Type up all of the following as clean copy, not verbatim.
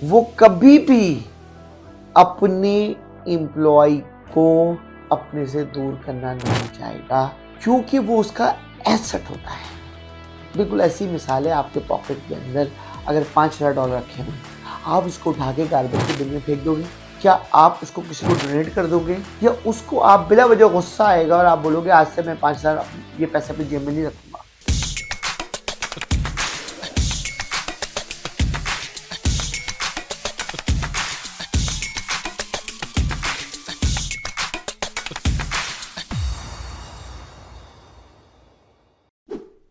वो कभी भी अपने एम्प्लॉय को अपने से दूर करना नहीं चाहेगा, क्योंकि वो उसका एसेट होता है। बिल्कुल ऐसी मिसाल है, आपके पॉकेट के अंदर अगर $5000 रखे हुए, आप उसको उठा के गार्बेज के बिन में फेंक दोगे? क्या आप उसको किसी को डोनेट कर दोगे? या उसको आप बिला वजह गुस्सा आएगा और आप बोलोगे आज से मैं 5000 ये पैसे अपनी जेब में नहीं रखूंगा?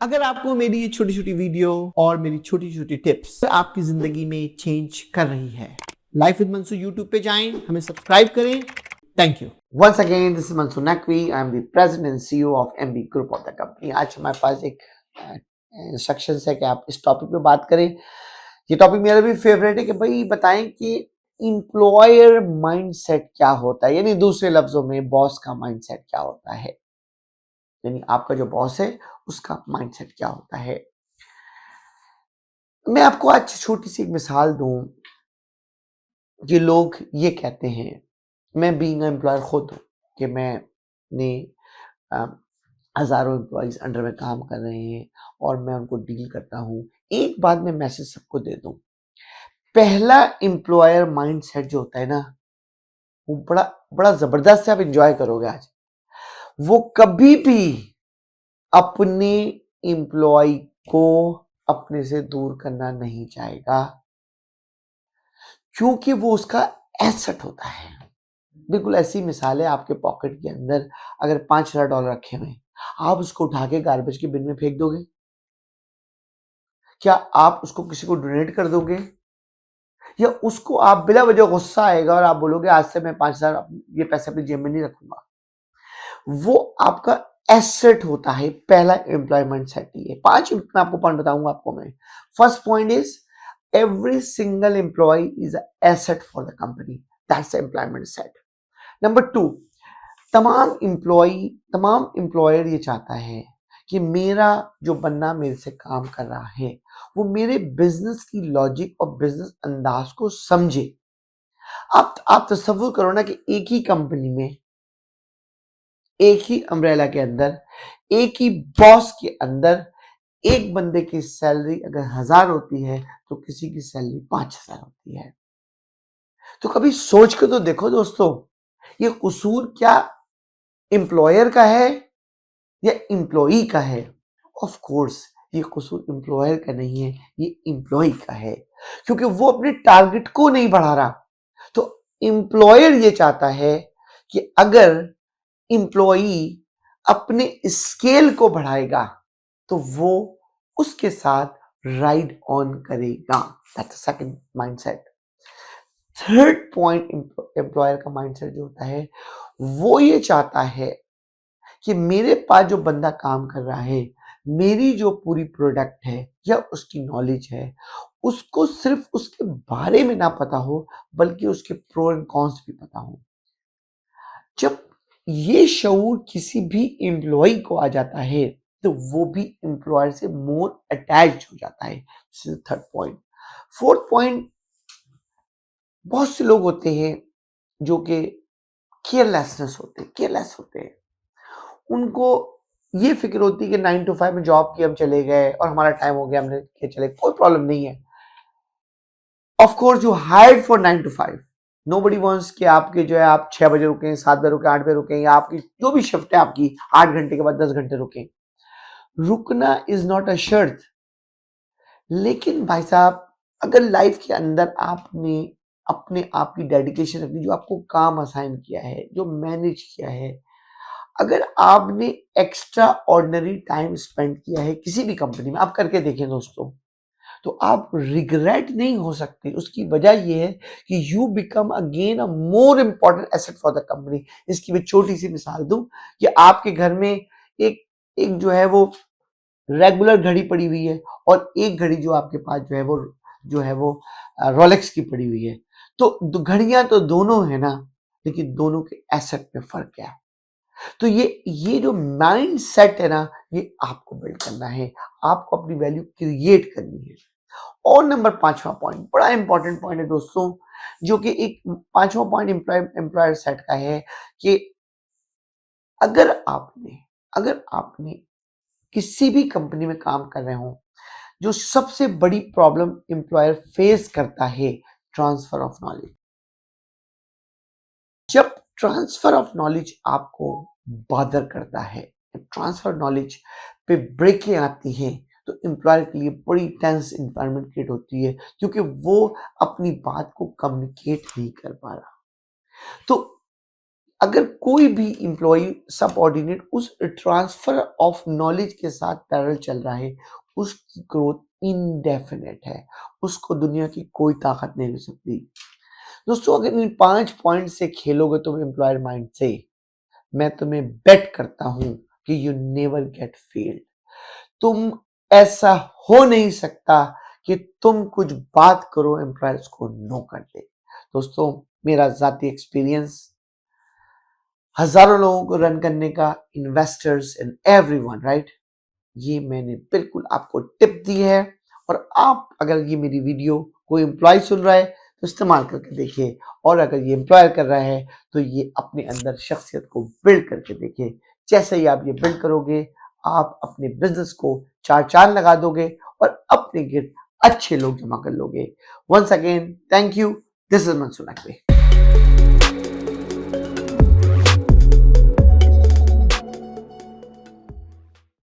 अगर आपको मेरी ये छोटी छोटी वीडियो और मेरी छोटी छोटी टिप्स आपकी जिंदगी में चेंज कर रही है, लाइफ विद मंसू यूट्यूब पे जाएं, हमें सब्सक्राइब करें। Thank you. Once again this is Mansoo Naqvi, I am the president and CEO of MB group of the company. आज हमारे पास एक इंस्ट्रक्शन है कि आप इस टॉपिक पे बात करें। ये टॉपिक मेरा भी फेवरेट है कि भाई बताएं कि एम्प्लॉयर माइंडसेट क्या होता है, यानी दूसरे लफ्जों में बॉस का माइंडसेट क्या होता है, यानी आपका जो बॉस है उसका माइंडसेट क्या होता है। मैं आपको आज छोटी सी एक मिसाल दूं कि लोग ये कहते हैं, मैं बीइंग एम्प्लॉयर खुद हूं कि मैंने हजारों एम्प्लॉयज अंडर में काम कर रहे हैं और मैं उनको डील करता हूं। एक बात मैं मैसेज सबको दे दूं, पहला एम्प्लॉयर माइंडसेट जो होता है ना, वो बड़ा बड़ा जबरदस्त है, आप एंजॉय करोगे आज। वो कभी भी अपने एम्प्लॉय को अपने से दूर करना नहीं चाहेगा, क्योंकि वो उसका एसेट होता है। बिल्कुल ऐसी मिसाल है, आपके पॉकेट के अंदर अगर $5000 रखे हुए, आप उसको उठा के गार्बेज के बिन में फेंक दोगे? क्या आप उसको किसी को डोनेट कर दोगे? या उसको आप बिला वजह गुस्सा आएगा और आप बोलोगे आज से मैं 5000 ये पैसे अपनी जेब में नहीं रखूंगा? वो आपका एसेट होता है। पहला एम्प्लॉयमेंट सेट ही है। 5 मैं आपको पॉइंट बताऊंगा आपको मैं। First point is every single employ is a asset for the company, that's employment set. Number 2, तमाम एम्प्लॉयर ये चाहता है कि मेरा जो बंदा मेरे से काम कर रहा है वो मेरे बिजनेस की लॉजिक और बिजनेस अंदाज को समझे। आप तसव्वुर करो ना कि एक ही कंपनी में, एक ही अम्ब्रेला के अंदर, एक ही बॉस के अंदर एक बंदे की सैलरी अगर 1000 होती है तो किसी की सैलरी 5000 होती है। तो कभी सोच के तो देखो दोस्तों, ये कसूर क्या एम्प्लॉयर का है या एम्प्लॉई का है? ऑफ कोर्स ये कसूर एम्प्लॉयर का नहीं है, ये एम्प्लॉय का है, क्योंकि वो अपने टारगेट को नहीं बढ़ा रहा। तो एम्प्लॉयर ये चाहता है कि अगर एम्प्लॉई अपने स्केल को बढ़ाएगा तो वो उसके साथ राइड ऑन करेगा। That's second mindset. Third point, employer का माइंडसेट जो होता है वो ये चाहता है कि मेरे पास जो बंदा काम कर रहा है, मेरी जो पूरी प्रोडक्ट है या उसकी नॉलेज है, उसको सिर्फ उसके बारे में ना पता हो बल्कि उसके प्रो एंड कॉन्स भी पता हो। जब ये शऊर किसी भी एम्प्लॉय को आ जाता है तो वो भी एम्प्लॉयर से मोर अटैच्ड हो जाता है। Third point. फोर्थ पॉइंट, बहुत से लोग होते हैं जो कि केयरलेस होते हैं। उनको ये फिक्र होती है कि 9 to 5 में जॉब की, हम चले गए और हमारा टाइम हो गया, हमने के चले, कोई प्रॉब्लम नहीं है। Of course you hired for 9 to 5, nobody wants कि आपके जो है आप 6 बजे रुकें, 7 बजे रुकें, 8 बजे रुकें, या आपकी जो भी शिफ्ट है आपकी 8 घंटे के बाद 10 घंटे रुकें। रुकना इज नॉट अ शर्त। लेकिन भाई साहब, अगर लाइफ के अंदर आपने अपने आप की डेडिकेशन रखनी, जो आपको काम असाइन किया है, जो मैनेज किया है, अगर आपने एक्स्ट्रा ऑर्डिनरी टाइम स्पेंड किया है किसी भी कंपनी में, आप करके देखें दोस्तों, तो आप रिग्रेट नहीं हो सकते। उसकी वजह यह है कि you become again a more important asset for the company. इसकी मैं छोटी सी मिसाल दूं कि आपके घर में एक एक जो है वो रेगुलर घड़ी पड़ी हुई है और एक घड़ी जो आपके पास जो है वो रोलेक्स की पड़ी हुई है। तो घड़ियां तो दोनों है ना, लेकिन दोनों के एसेट में फर्क क्या है? तो ये जो माइंड सेट है ना, ये आपको बिल्ड करना है, आपको अपनी वैल्यू क्रिएट करनी है। और नंबर पांचवा पॉइंट बड़ा इंपॉर्टेंट पॉइंट है दोस्तों, जो कि एक पांचवा पॉइंट एम्प्लॉयर सेट का है कि अगर आपने किसी भी कंपनी में काम कर रहे हो, जो सबसे बड़ी प्रॉब्लम एम्प्लॉयर फेस करता है, ट्रांसफर ऑफ नॉलेज। जब ट्रांसफर ऑफ नॉलेज आपको बॉदर करता है, ट्रांसफर नॉलेज पे ब्रेकें आती हैं, तो एम्प्लॉयर के लिए बड़ी टेंस इन्वायरमेंट क्रिएट होती है, क्योंकि वो अपनी बात को कम्युनिकेट नहीं कर पा रहा। तो अगर कोई भी एम्प्लॉय सबऑर्डिनेट उस ट्रांसफर ऑफ नॉलेज के साथ पैरेलल चल रहा है, उसकी ग्रोथ इनडेफिनेट है, उसको दुनिया की कोई ताकत नहीं हो सकती। दोस्तों, अगर इन 5 पॉइंट से खेलोगे तुम एम्प्लॉयर माइंड से, मैं तुम्हें बेट करता हूं कि यू नेवर गेट फेल्ड। तुम ऐसा हो नहीं सकता कि तुम कुछ बात करो एम्प्लॉयर्स को नो कर दे। दोस्तों, मेरा जाती एक्सपीरियंस हजारों लोगों को रन करने का, इन्वेस्टर्स एंड एवरीवन, राइट, ये मैंने बिल्कुल आपको टिप दी है। और आप अगर ये मेरी वीडियो कोई एम्प्लॉय सुन रहा है तो इस्तेमाल करके देखिए, और अगर ये एम्प्लॉयर कर रहा है तो ये अपने अंदर शख्सियत को बिल्ड करके देखिए। जैसे ही आप ये बिल्ड करोगे, आप अपने बिजनेस को चार चांद लगा दोगे और अपने गिर्द अच्छे लोग जमा कर लोगे। Once again, thank you. This is Mansoor Naqvi.